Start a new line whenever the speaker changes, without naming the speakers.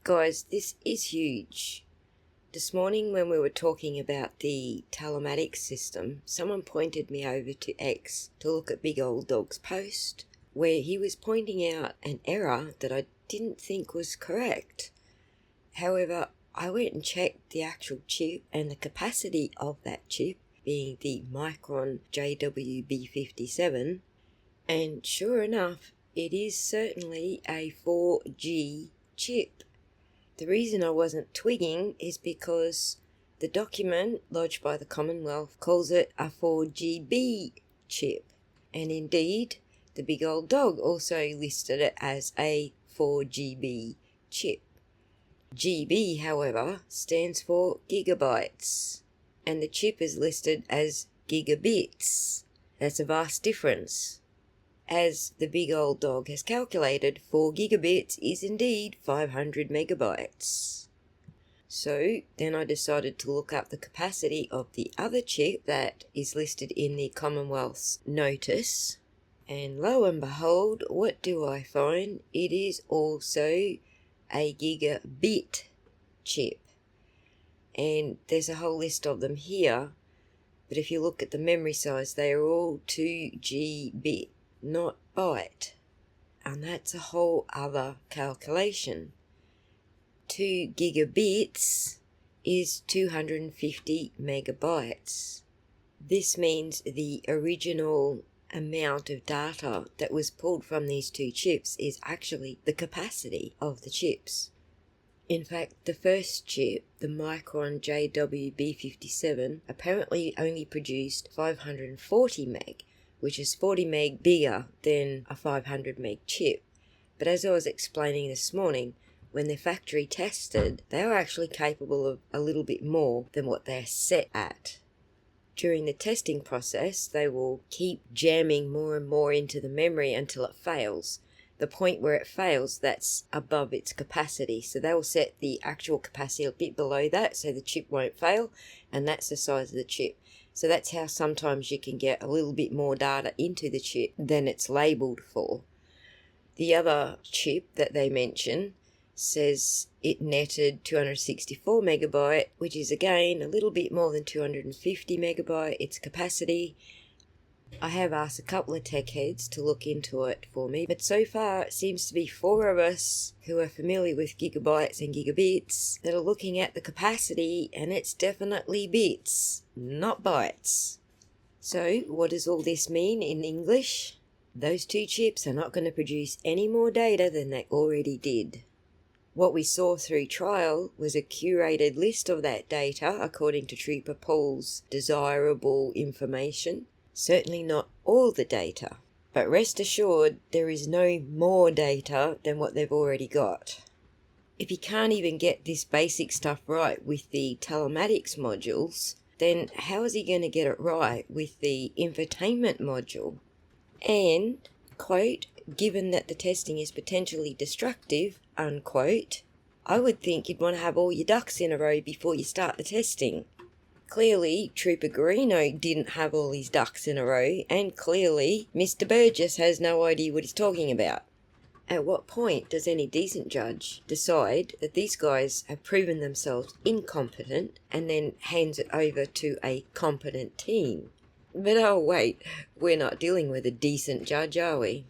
Guys, this is huge. This morning when we were talking about the telematics system, someone pointed me over to X to look at Big Old Dog's post, where he was pointing out an error that I didn't think was correct. However, I went and checked the actual chip and the capacity of that chip, being the Micron JWB57, and sure enough, it is certainly a 4G chip. The reason I wasn't twigging is because the document lodged by the Commonwealth calls it a 4GB chip, and indeed, the Big Old Dog also listed it as a 4GB chip. GB, however, stands for gigabytes, and the chip is listed as gigabits. That's a vast difference. As the Big Old Dog has calculated, 4 gigabits is indeed 500 megabytes. So then I decided to look up the capacity of the other chip that is listed in the Commonwealth's notice, and lo and behold, what do I find? It is also a gigabit chip, and there's a whole list of them here, but if you look at the memory size, they are all 2GB, not byte, and that's a whole other calculation. 2 gigabits is 250 megabytes. This means the original amount of data that was pulled from these two chips is actually the capacity of the chips. In fact, the first chip, the Micron JWB57, apparently only produced 540 meg, which is 40 meg bigger than a 500 meg chip. But as I was explaining this morning, when they're factory tested, they are actually capable of a little bit more than what they're set at. During the testing process, they will keep jamming more and more into the memory until it fails. The point where it fails, that's above its capacity. So they will set the actual capacity a bit below that so the chip won't fail, and that's the size of the chip. So that's how sometimes you can get a little bit more data into the chip than it's labelled for. The other chip that they mention says it netted 264 megabyte, which is again a little bit more than 250 megabyte, its capacity. I have asked a couple of tech heads to look into it for me, but so far it seems to be 4 of us who are familiar with gigabytes and gigabits that are looking at the capacity, and it's definitely bits, not bytes. So what does all this mean in English? Those two chips are not going to produce any more data than they already did. What we saw through trial was a curated list of that data according to Trooper Paul's desirable information. Certainly not all the data, but rest assured there is no more data than what they've already got. If you can't even get this basic stuff right with the telematics modules, then how is he going to get it right with the infotainment module? And, quote, given that the testing is potentially destructive, unquote, I would think you'd want to have all your ducks in a row before you start the testing. Clearly, Trooper Guarino didn't have all his ducks in a row, and clearly, Mr. Burgess has no idea what he's talking about. At what point does any decent judge decide that these guys have proven themselves incompetent and then hands it over to a competent team? But oh wait, we're not dealing with a decent judge, are we?